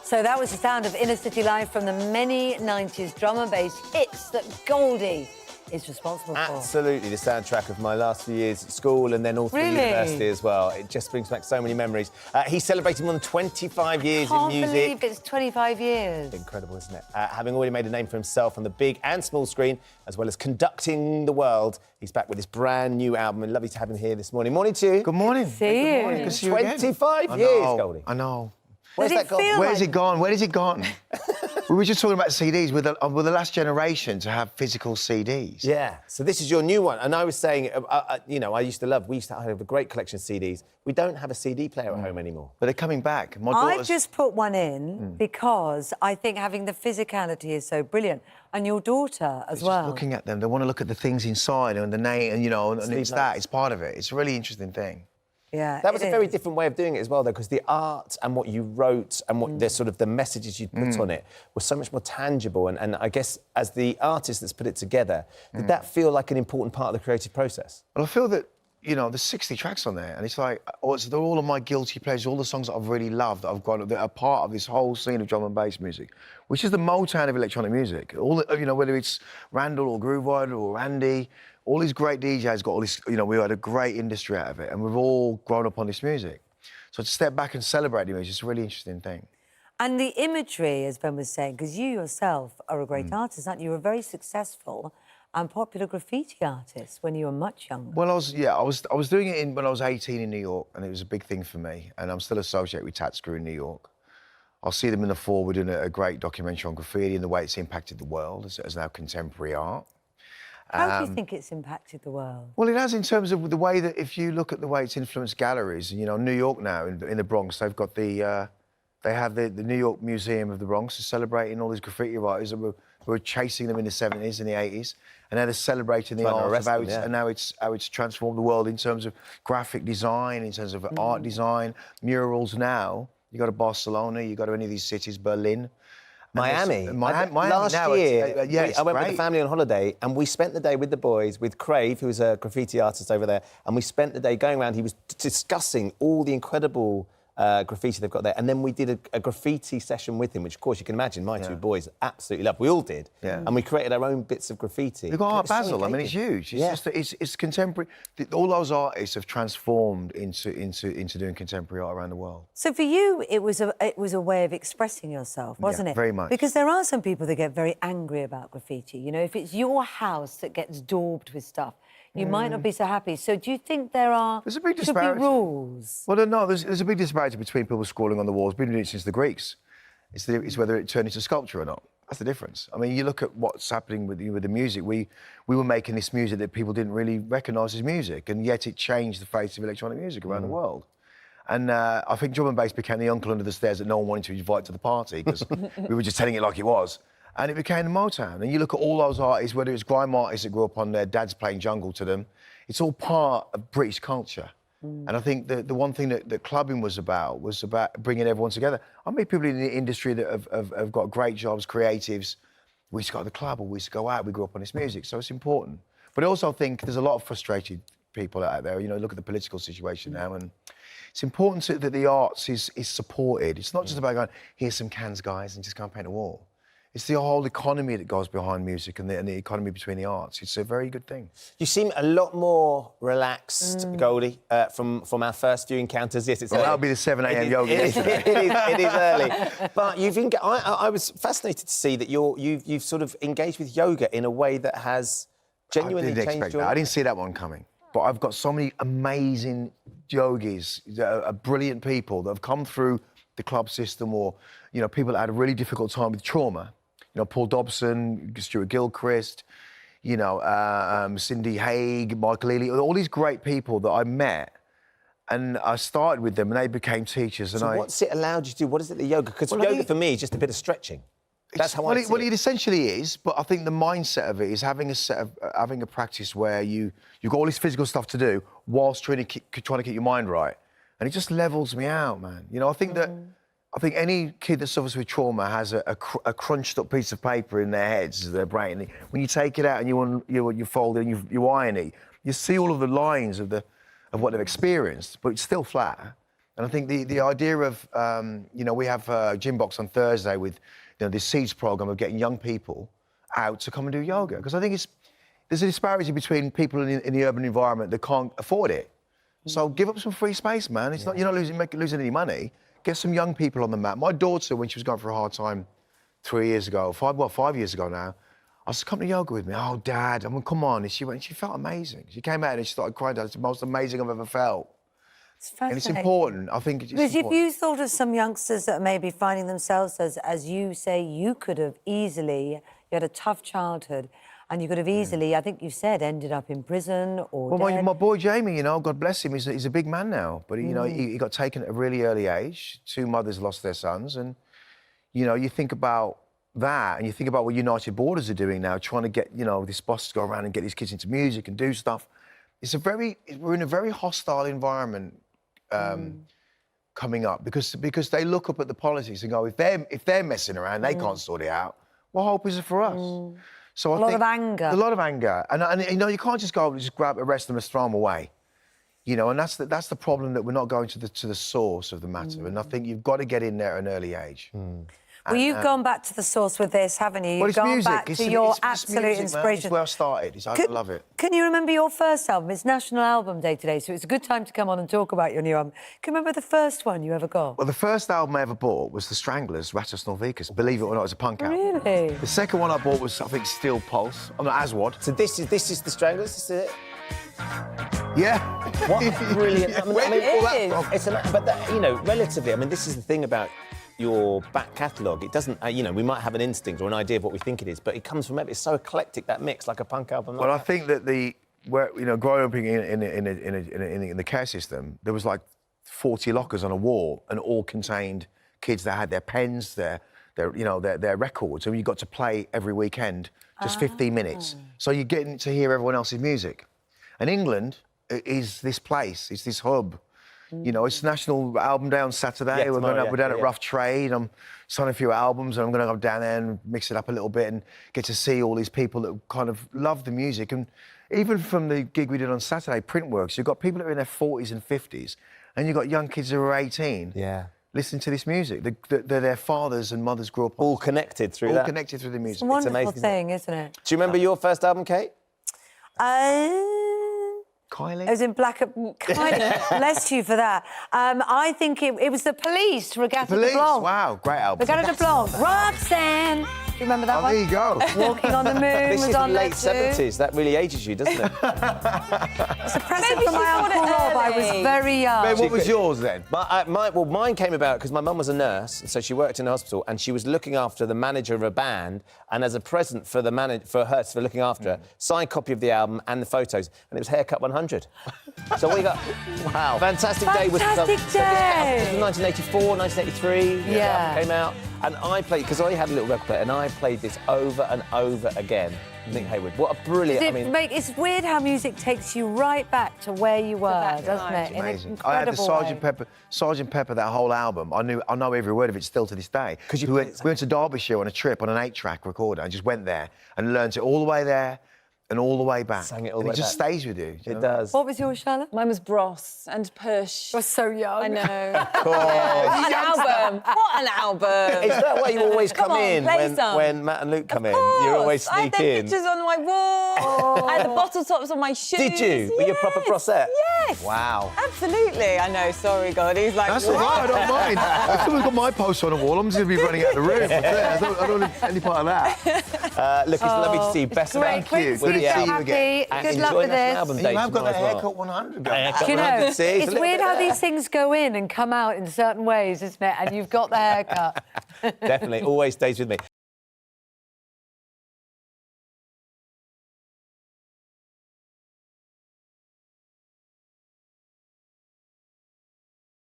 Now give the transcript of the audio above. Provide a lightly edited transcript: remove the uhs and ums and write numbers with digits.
So that was the sound of Inner City Live from the many 90s drum and bass hits that Goldie is responsible for. Absolutely, the soundtrack of my last few years at school and then all through university as well. It just brings back so many memories. He's celebrating more than 25 years in music. I can't believe it's 25 years. Incredible, isn't it? Having already made a name for himself on the big and small screen, as well as conducting the world, he's back with his brand new album, and lovely to have him here this morning. Morning to you. Good morning. See you. Good to see you again. 25 years, Goldie. I know. Where's that gone? Where's it gone? Where has it gone? We were just talking about CDs. We're the last generation to have physical CDs. Yeah, so this is your new one. And I was saying, you know, we used to have a great collection of CDs. We don't have a CD player at home anymore. But they're coming back. I've just put one in because I think having the physicality is so brilliant. And your daughter as well. Just looking at them, they want to look at the things inside and the name, and, you know, and it's that. It's part of it. It's a really interesting thing. Yeah, that was a very different way of doing it as well, though, because the art and what you wrote and what the sort of the messages you put on it was so much more tangible. And I guess as the artist that's put it together, did that feel like an important part of the creative process? Well, I feel that, you know, there's 60 tracks on there, and it's like, they're all of my guilty pleasures, all the songs that I've really loved, that I've got, that are part of this whole scene of drum and bass music, which is the Motown of electronic music. All the, you know, whether it's Randall or Groove Rider or Randy, all these great DJs got all this, you know, we had a great industry out of it, and we've all grown up on this music. So to step back and celebrate the music is a really interesting thing. And the imagery, as Ben was saying, because you yourself are a great artist, aren't you? You were very successful and popular graffiti artist when you were much younger. Well, I was doing it when I was 18 in New York, and it was a big thing for me, and I'm still associated with Tat Screw in New York. I'll see them in the fall. We're doing a great documentary on graffiti and the way it's impacted the world as now contemporary art. How do you think it's impacted the world? Well, it has in terms of the way that if you look at the way it's influenced galleries, you know, New York now, in the Bronx, they've got they have the New York Museum of the Bronx is celebrating all these graffiti writers that were chasing them in the 70s and the 80s, and now they're celebrating the art of how it's, and now how it's transformed the world in terms of graphic design, in terms of art design, murals now. You go to Barcelona, you go to any of these cities, Berlin. Miami. Last year, I went with great. the family on holiday, and we spent the day with the boys, with Crave, who's a graffiti artist over there, and we spent the day going around. He was discussing all the incredible graffiti they've got there, and then we did a graffiti session with him, which, of course, you can imagine my two boys absolutely loved. We all did, and we created our own bits of graffiti. We've got Art Basel. I mean, it's huge. It's just it's contemporary. All those artists have transformed into doing contemporary art around the world. So for you, it was a way of expressing yourself, wasn't it? Very much. Because there are some people that get very angry about graffiti. You know, if it's your house that gets daubed with stuff, you might not be so happy. So do you think there's a big disparity. Rules? Well, no, there's a big disparity between people scrawling on the walls. Been doing it since the Greeks. It's whether it turned into sculpture or not. That's the difference. I mean, you look at what's happening with the music. We were making this music that people didn't really recognise as music, and yet it changed the face of electronic music around the world. And I think drum and bass became the uncle under the stairs that no one wanted to invite to the party because we were just telling it like it was. And it became the Motown. And you look at all those artists, whether it's grime artists that grew up on their dads playing jungle to them, it's all part of British culture. And I think the one thing that clubbing was about bringing everyone together. I meet people in the industry that have got great jobs, creatives. We used to go to the club or we used to go out, we grew up on this music, so it's important. But I also think there's a lot of frustrated people out there. You know, look at the political situation now, and it's important that the arts is supported. It's not just about going, here's some cans, guys, and just go and paint a wall. It's the whole economy that goes behind music and the economy between the arts. It's a very good thing. You seem a lot more relaxed, Goldie, from our first few encounters. Yes, it's early. That'll be the 7 a.m. yoga. It is early. But I was fascinated to see that you've sort of engaged with yoga in a way that has genuinely changed your... I didn't expect that. I didn't see that one coming. But I've got so many amazing yogis that are brilliant people that have come through the club system, or, you know, people that had a really difficult time with trauma. You know, Paul Dobson, Stuart Gilchrist, you know, Cindy Haig, Michael Ealy, all these great people that I met, and I started with them, and they became teachers. And what's it allowed you to do? What is it, the yoga? Because yoga for me is just a bit of stretching. That's how I see it. Well, it essentially is, but I think the mindset of it is having a practice where you've got all this physical stuff to do whilst trying to keep your mind right, and it just levels me out, man. You know, I think any kid that suffers with trauma has a crunched up piece of paper in their heads, their brain. When you take it out and you fold it and you iron it, you see all of the lines of what they've experienced, but it's still flat. And I think the idea of, we have a gym box on Thursday with, this Seeds program of getting young people out to come and do yoga. Because I think there's a disparity between people in the urban environment that can't afford it. So give up some free space, man. It's not, you're not losing any money. Get some young people on the mat. My daughter, when she was going through a hard time 5 years ago now, I said, come to yoga with me. Oh, Dad, come on. And she went, she felt amazing. She came out and she started crying. It's the most amazing I've ever felt. It's fascinating. And it's important. I think it's because important. if you thought of some youngsters that are maybe finding themselves, as you say, you could have easily, you had a tough childhood, and you could have easily, I think you said, ended up in prison or Well, dead. my boy Jamie, God bless him, he's a big man now. But, he got taken at a really early age. 2 mothers lost their sons. And, you think about that and you think about what United Borders are doing now, trying to get, this boss to go around and get these kids into music and do stuff. We're in a very hostile environment coming up because they look up at the politics and go, if they're messing around, they can't sort it out. What hope is it for us? So I think of anger. A lot of anger, and you can't just go just arrest them and throw them away, and that's the problem, that we're not going to the source of the matter. And I think you've got to get in there at an early age. Well, you've gone back to the source with this, haven't you? Well, You've gone music. back to your absolute music, inspiration. It's where I started. I love it. Can you remember your first album? It's National Album Day today, so it's a good time to come on and talk about your new album. Can you remember the first one you ever got? Well, the first album I ever bought was The Stranglers, Ratus Norvicus. Believe it or not, it was a punk album. Really? The second one I bought was, I think, Steel Pulse. I'm not Aswad. So this is the Stranglers, this is it? Yeah. What brilliant. Where did you pull that from? It's relatively, this is the thing about your back catalogue. It doesn't, we might have an instinct or an idea of what we think it is, but it comes from, it's so eclectic, that mix, like a punk album. Well, I think that growing up in the care system, there was like 40 lockers on a wall, and all contained kids that had their pens, their records, and you got to play every weekend, just 15 minutes. So you're getting to hear everyone else's music. And England is this place, it's this hub. It's National Album Day on Saturday. Yeah, we're down at yeah. Rough Trade. I'm signing a few albums, and I'm going to go down there and mix it up a little bit and get to see all these people that kind of love the music. And even from the gig we did on Saturday, Printworks, you've got people that are in their 40s and 50s, and you've got young kids who are 18. Yeah. Listening to this music. Their fathers and mothers grew up all connected through that. All connected through the music. It's a wonderful amazing, thing, isn't it? Do you remember your first album, Kate? Kylie? I was in black... Kylie, bless you for that. I think it was The Police, Regatta de Police, Blanc. wow, great album. Regatta de Blanc. Roxanne. Do you remember that one? There you go. Walking on the Moon This was is on the late there too. 70s. That really ages you, doesn't it? It's a present Maybe from she my thought Uncle it Rob. I was early. very young. Babe, what was yours then? Mine came about because my mum was a nurse, and so she worked in a hospital, and she was looking after the manager of a band, and as a present for looking after her, signed copy of the album and the photos, and it was Haircut 100. So we got Fantastic Day was Fantastic Day. It was 1984, 1983. Yeah. The album came out, and I played, because I had a little record player, and I played this over and over again. Nick Hayward, what a brilliant! It's weird how music takes you right back to where you were, back to doesn't life. it? In an Amazing. I had the incredible Sergeant Pepper, that whole album. I know every word of it still to this day. Because we went to Derbyshire on a trip on an 8-track recorder, and just went there and learnt it all the way there and all the way back. Sang it all the and way it just back. stays with you. It does. What was yours, Charlotte? Mine was Bros and Push. You're so young. I know. What an album. What an album. Is that why you always come on, in play some. when Matt and Luke come in? Of You always course. sneak I had their in. pictures on my wall. I had the bottle tops on my shoes. Did you? Were you a proper prosette? Yes. Wow. Absolutely. I know. Sorry, God. He's like, That's all right, I don't mind. If someone's got my poster on the wall, I'm just going to be running out the room. I don't want any part of that. Look, it's lovely to see you. Best of Great, luck. quick to see you Yeah. so happy. And Good enjoy luck with National this. Album Day You have got tomorrow that as well. haircut 100. Haircut You know, 100, see? it's a little weird bit how there. these things go in and come out in certain ways, isn't it? And you've got the haircut. Definitely, always stays with me.